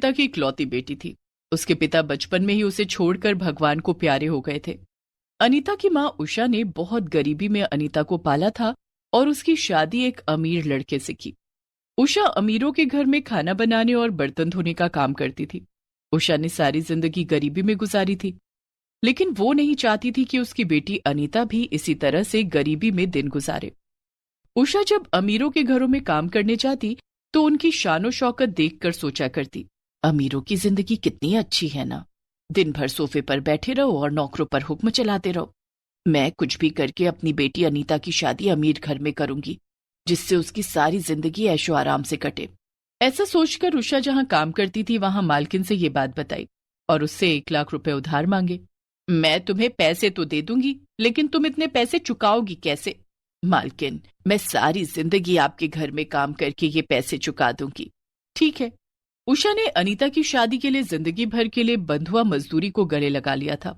गुप्ता की इकलौती बेटी थी। उसके पिता बचपन में ही उसे छोड़कर भगवान को प्यारे हो गए थे। अनीता की माँ उषा ने बहुत गरीबी में अनीता को पाला था और उसकी शादी एक अमीर लड़के से की। उषा अमीरों के घर में खाना बनाने और बर्तन धोने का काम करती थी। उषा ने सारी जिंदगी गरीबी में गुजारी थी, लेकिन वो नहीं चाहती थी कि उसकी बेटी अनीता भी इसी तरह से गरीबी में दिन गुजारे। उषा जब अमीरों के घरों में काम करने जाती तो उनकी शानो शौकत देखकर सोचा करती, अमीरों की जिंदगी कितनी अच्छी है ना, दिन भर सोफे पर बैठे रहो और नौकरों पर हुक्म चलाते रहो। मैं कुछ भी करके अपनी बेटी अनीता की शादी अमीर घर में करूंगी, जिससे उसकी सारी जिंदगी ऐशो आराम से कटे। ऐसा सोचकर उषा जहां काम करती थी वहां मालकिन से ये बात बताई और उससे 1 लाख रुपए उधार मांगे। मैं तुम्हें पैसे तो दे दूंगी, लेकिन तुम इतने पैसे चुकाओगी कैसे? मालकिन, मैं सारी जिंदगी आपके घर में काम करके ये पैसे चुका दूंगी। ठीक है। उषा ने अनीता की शादी के लिए जिंदगी भर के लिए बंधुआ मजदूरी को गले लगा लिया था।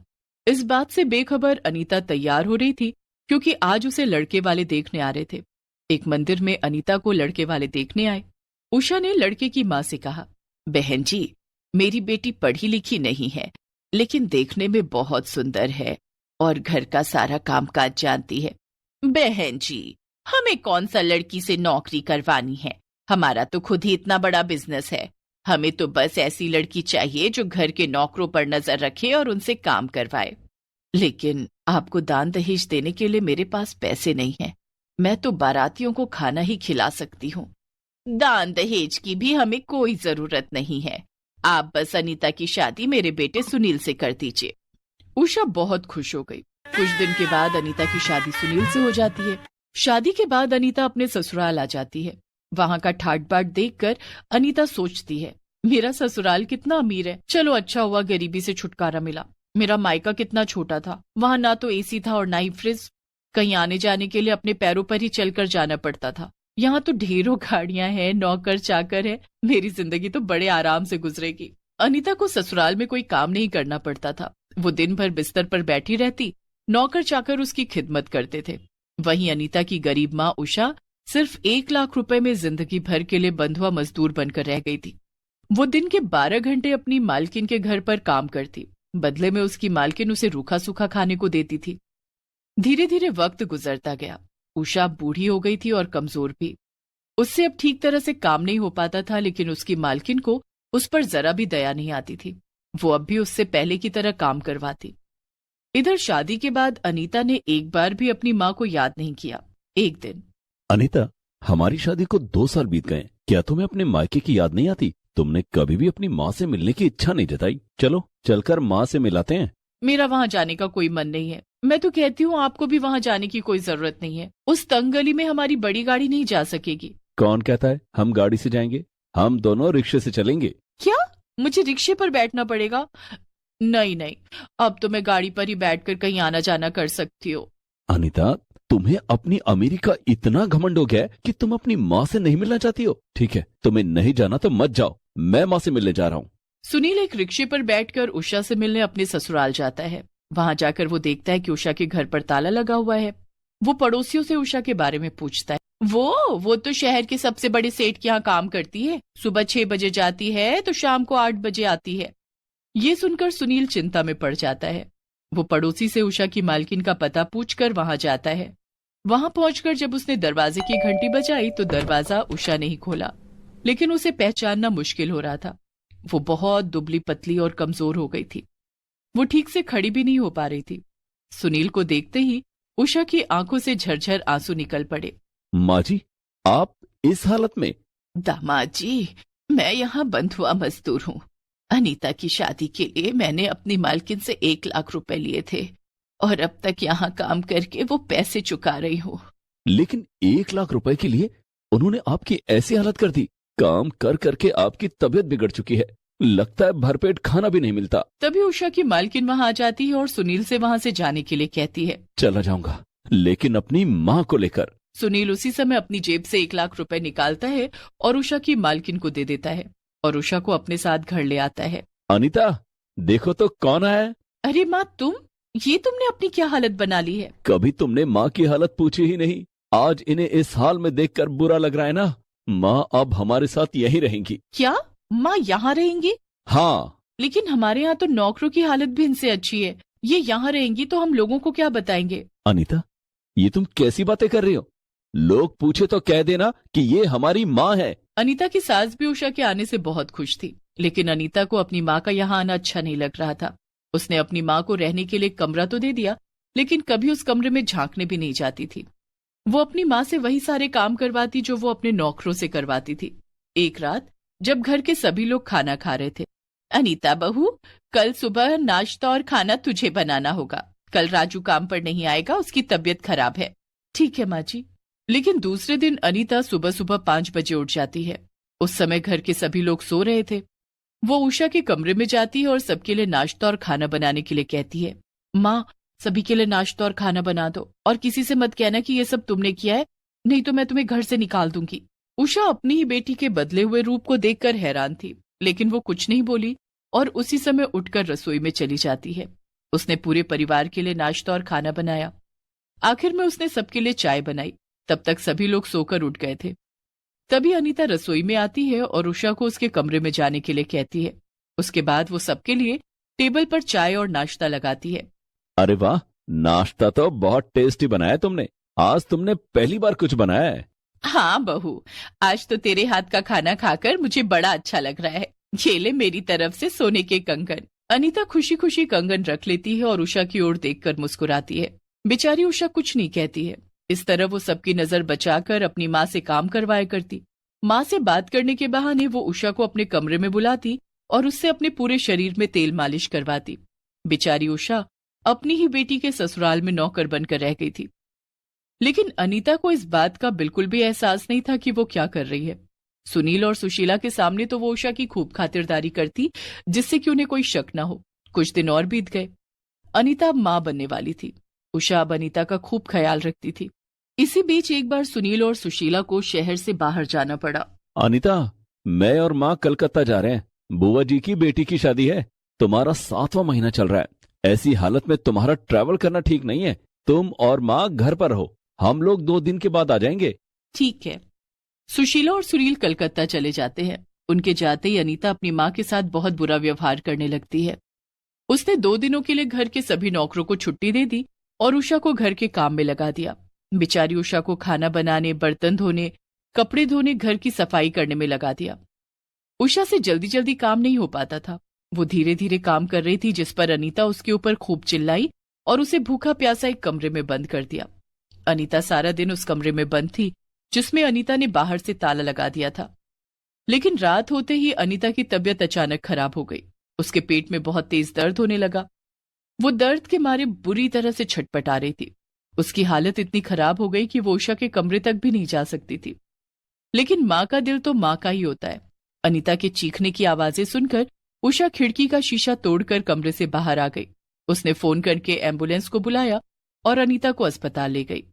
इस बात से बेखबर अनीता तैयार हो रही थी क्योंकि आज उसे लड़के वाले देखने आ रहे थे। एक मंदिर में अनीता को लड़के वाले देखने आए। उषा ने लड़के की माँ से कहा, बहन जी, मेरी बेटी पढ़ी लिखी नहीं है, लेकिन देखने में बहुत सुंदर है और घर का सारा कामकाज जानती है। बहन जी, हमें कौन सा लड़की से नौकरी करवानी है, हमारा तो खुद ही इतना बड़ा बिजनेस है। हमें तो बस ऐसी लड़की चाहिए जो घर के नौकरों पर नजर रखे और उनसे काम करवाए। लेकिन आपको दान दहेज देने के लिए मेरे पास पैसे नहीं हैं। मैं तो बारातियों को खाना ही खिला सकती हूँ। दान दहेज की भी हमें कोई जरूरत नहीं है, आप बस अनीता की शादी मेरे बेटे सुनील से कर दीजिए। उषा बहुत खुश हो गई। कुछ दिन के बाद अनीता की शादी सुनील से हो जाती है। शादी के बाद अनीता अपने ससुराल आ जाती है। वहां का ठाट बाट देखकर अनीता सोचती है, मेरा ससुराल कितना अमीर है, चलो अच्छा हुआ गरीबी से छुटकारा मिला। मेरा मायका कितना छोटा था, वहां ना तो एसी था और ना ही फ्रिज, कहीं आने जाने के लिए अपने पैरों पर ही चलकर जाना पड़ता था। यहाँ तो ढेरों गाड़ियां हैं, नौकर चाकर है, मेरी जिंदगी तो बड़े आराम से गुजरेगी। अनीता को ससुराल में कोई काम नहीं करना पड़ता था। वो दिन भर बिस्तर पर बैठी रहती, नौकर चाकर उसकी खिदमत करते थे। वहीं अनीता की गरीब माँ उषा सिर्फ 1 लाख रुपए में जिंदगी भर के लिए बंधुआ मजदूर बनकर रह गई थी। वो दिन के 12 घंटे अपनी मालकिन के घर पर काम करती, बदले में उसकी मालकिन उसे रूखा सूखा खाने को देती थी। धीरे धीरे वक्त गुजरता गया। उषा बूढ़ी हो गई थी और कमजोर भी। उससे अब ठीक तरह से काम नहीं हो पाता था, लेकिन उसकी मालकिन को उस पर जरा भी दया नहीं आती थी। वो अब भी उससे पहले की तरह काम करवाती। इधर शादी के बाद अनीता ने एक बार भी अपनी माँ को याद नहीं किया। एक दिन, अनीता, हमारी शादी को 2 साल बीत गए, क्या तुम्हें अपने मायके की याद नहीं आती? तुमने कभी भी अपनी माँ से मिलने की इच्छा नहीं जताई। चलो चलकर माँ से मिलाते हैं। मेरा वहां जाने का कोई मन नहीं है। मैं तो कहती हूँ आपको भी वहां जाने की कोई जरूरत नहीं है। उस तंग गली में हमारी बड़ी गाड़ी नहीं जा सकेगी। कौन कहता है हम गाड़ी से जाएंगे? हम दोनों रिक्शे से चलेंगे। क्या? मुझे रिक्शे पर बैठना पड़ेगा? नहीं नहीं, अब तो मैं गाड़ी पर ही बैठकर कहीं आना जाना कर सकती हो। अनीता, तुम्हें अपनी अमीरी का इतना घमंड हो गया है कि तुम अपनी माँ से नहीं मिलना चाहती हो। ठीक है, तुम्हें नहीं जाना तो मत जाओ, मैं माँ से मिलने जा रहा हूँ। सुनील एक रिक्शे पर बैठकर उषा से मिलने अपने ससुराल जाता है। वहां जाकर वो देखता है कि उषा के घर पर ताला लगा हुआ है। वो पड़ोसियों से उषा के बारे में पूछता है। वो तो शहर के सबसे बड़े सेठ के यहाँ काम करती है। सुबह 6 बजे जाती है तो शाम को 8 बजे आती है। ये सुनकर सुनील चिंता में पड़ जाता है। वो पड़ोसी से उषा की मालकिन का पता पूछकर वहां जाता है। वहां पहुंचकर जब उसने दरवाजे की घंटी बजाई तो दरवाजा उषा ने ही खोला, लेकिन उसे पहचानना मुश्किल हो रहा था। वो बहुत दुबली पतली और कमजोर हो गई थी। वो ठीक से खड़ी भी नहीं हो पा रही थी। सुनील को देखते ही उषा की आंखों से झरझर आंसू निकल पड़े। माँ जी, आप इस हालत में? दामाद जी, मैं यहाँ बंधुआ मजदूर हूँ। अनीता की शादी के लिए मैंने अपनी मालकिन से 1 लाख रुपए लिए थे और अब तक यहाँ काम करके वो पैसे चुका रही हूँ। लेकिन 1 लाख रुपए के लिए उन्होंने आपकी ऐसी हालत कर दी? काम कर करके आपकी तबीयत बिगड़ चुकी है, लगता है भरपेट खाना भी नहीं मिलता। तभी उषा की मालकिन वहां आ जाती है और सुनील से वहां से जाने के लिए कहती है। चला जाऊंगा, लेकिन अपनी माँ को लेकर। सुनील उसी समय अपनी जेब से 1 लाख रुपए निकालता है और उषा की मालकिन को दे देता है और उषा को अपने साथ घर ले आता है। अनीता, देखो तो कौन आया है। अरे माँ, तुमने अपनी क्या हालत बना ली है? कभी तुमने माँ की हालत पूछी ही नहीं। आज इन्हें इस हाल में देखकर बुरा लग रहा है ना। माँ अब हमारे साथ यहीं रहेंगी। क्या? माँ यहाँ रहेंगी? हाँ। लेकिन हमारे यहाँ तो नौकरों की हालत भी इनसे अच्छी है। ये यहाँ रहेंगी तो हम लोगों को क्या बताएंगे? अनीता, ये तुम कैसी बातें कर रही हो? लोग पूछे तो कह देना कि ये हमारी माँ है। अनीता की सास भी उषा के आने से बहुत खुश थी, लेकिन अनीता को अपनी माँ का यहाँ आना अच्छा नहीं लग रहा था। उसने अपनी माँ को रहने के लिए कमरा तो दे दिया, लेकिन कभी उस कमरे में झांकने भी नहीं जाती थी। वो अपनी माँ से वही सारे काम करवाती जो वो अपने नौकरों से करवाती थी। एक रात जब घर के सभी लोग खाना खा रहे थे, अनीता बहू, कल सुबह नाश्ता और खाना तुझे बनाना होगा। कल राजू काम पर नहीं आएगा, उसकी तबीयत खराब है। ठीक है माँ जी। लेकिन दूसरे दिन अनीता सुबह सुबह 5 बजे उठ जाती है। उस समय घर के सभी लोग सो रहे थे। वो उषा के कमरे में जाती है और सबके लिए नाश्ता और खाना बनाने के लिए कहती है। माँ, सभी के लिए नाश्ता और खाना बना दो, और किसी से मत कहना कि ये सब तुमने किया है, नहीं तो मैं तुम्हें घर से निकाल दूंगी। उषा अपनी ही बेटी के बदले हुए रूप को देखकर हैरान थी, लेकिन वो कुछ नहीं बोली और उसी समय उठकर रसोई में चली जाती है। उसने पूरे परिवार के लिए नाश्ता और खाना बनाया। आखिर में उसने सबके लिए चाय बनाई। तब तक सभी लोग सोकर उठ गए थे। तभी अनीता रसोई में आती है और उषा को उसके कमरे में जाने के लिए कहती है। उसके बाद वो सबके लिए टेबल पर चाय और नाश्ता लगाती है। अरे वाह, नाश्ता तो बहुत टेस्टी बनाया तुमने। आज तुमने पहली बार कुछ बनाया है। हाँ बहू, आज तो तेरे हाथ का खाना खाकर मुझे बड़ा अच्छा लग रहा है। ये ले मेरी तरफ से सोने के कंगन। अनीता खुशी खुशी कंगन रख लेती है और उषा की ओर देखकर मुस्कुराती है। बेचारी उषा कुछ नहीं कहती है। इस तरह वो सबकी नजर बचाकर अपनी माँ से काम करवाया करती। माँ से बात करने के बहाने वो उषा को अपने कमरे में बुलाती और उससे अपने पूरे शरीर में तेल मालिश करवाती। बेचारी उषा अपनी ही बेटी के ससुराल में नौकर बनकर रह गई थी। लेकिन अनीता को इस बात का बिल्कुल भी एहसास नहीं था कि वो क्या कर रही है। सुनील और सुशीला के सामने तो वो उषा की खूब खातिरदारी करती, जिससे कि उन्हें कोई शक न हो। कुछ दिन और बीत गए। अनीता अब माँ बनने वाली थी। उषा अब अनीता का खूब ख्याल रखती थी। इसी बीच एक बार सुनील और सुशीला को शहर से बाहर जाना पड़ा। अनीता, मैं और माँ कलकत्ता जा रहे हैं। बुआ जी की बेटी की शादी है। तुम्हारा 7वां महीना चल रहा है। ऐसी हालत में तुम्हारा ट्रैवल करना ठीक नहीं है। तुम और माँ घर पर रहो, हम लोग 2 दिन के बाद आ जाएंगे। ठीक है। सुशीला और सुनील कलकत्ता चले जाते हैं। उनके जाते ही अनीता अपनी माँ के साथ बहुत बुरा व्यवहार करने लगती है। उसने 2 दिनों के लिए घर के सभी नौकरों को छुट्टी दे दी और उषा को घर के काम में लगा दिया। बेचारी उषा को खाना बनाने, बर्तन धोने, कपड़े धोने, घर की सफाई करने में लगा दिया। उषा से जल्दी जल्दी काम नहीं हो पाता था। वो धीरे धीरे काम कर रही थी, जिस पर अनीता उसके ऊपर खूब चिल्लाई और उसे भूखा प्यासा एक कमरे में बंद कर दिया। अनीता सारा दिन उस कमरे में बंद थी, जिसमें अनीता ने बाहर से ताला लगा दिया था। लेकिन रात होते ही अनीता की तबीयत अचानक खराब हो गई। उसके पेट में बहुत तेज दर्द होने लगा। वो दर्द के मारे बुरी तरह से छटपटा रही थी। उसकी हालत इतनी खराब हो गई कि वो उषा के कमरे तक भी नहीं जा सकती थी। लेकिन माँ का दिल तो माँ का ही होता है। अनीता के चीखने की आवाजें सुनकर उषा खिड़की का शीशा तोड़कर कमरे से बाहर आ गई। उसने फोन करके एम्बुलेंस को बुलाया और अनीता को अस्पताल ले गई।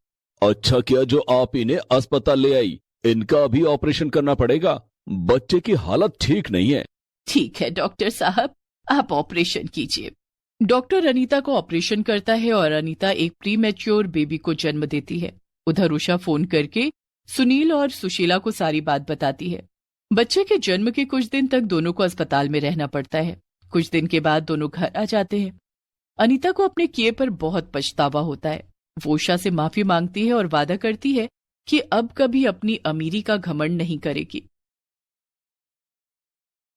अच्छा किया जो आप इन्हें अस्पताल ले आई। इनका अभी ऑपरेशन करना पड़ेगा। बच्चे की हालत ठीक नहीं है। ठीक है डॉक्टर साहब, आप ऑपरेशन कीजिए। डॉक्टर अनीता को ऑपरेशन करता है और अनीता एक प्री मैच्योर बेबी को जन्म देती है। उधर उषा फोन करके सुनील और सुशीला को सारी बात बताती है। बच्चे के जन्म के कुछ दिन तक दोनों को अस्पताल में रहना पड़ता है। कुछ दिन के बाद दोनों घर आ जाते हैं। अनीता को अपने किए पर बहुत पछतावा होता है। वो उषा से माफी मांगती है और वादा करती है कि अब कभी अपनी अमीरी का घमंड नहीं करेगी।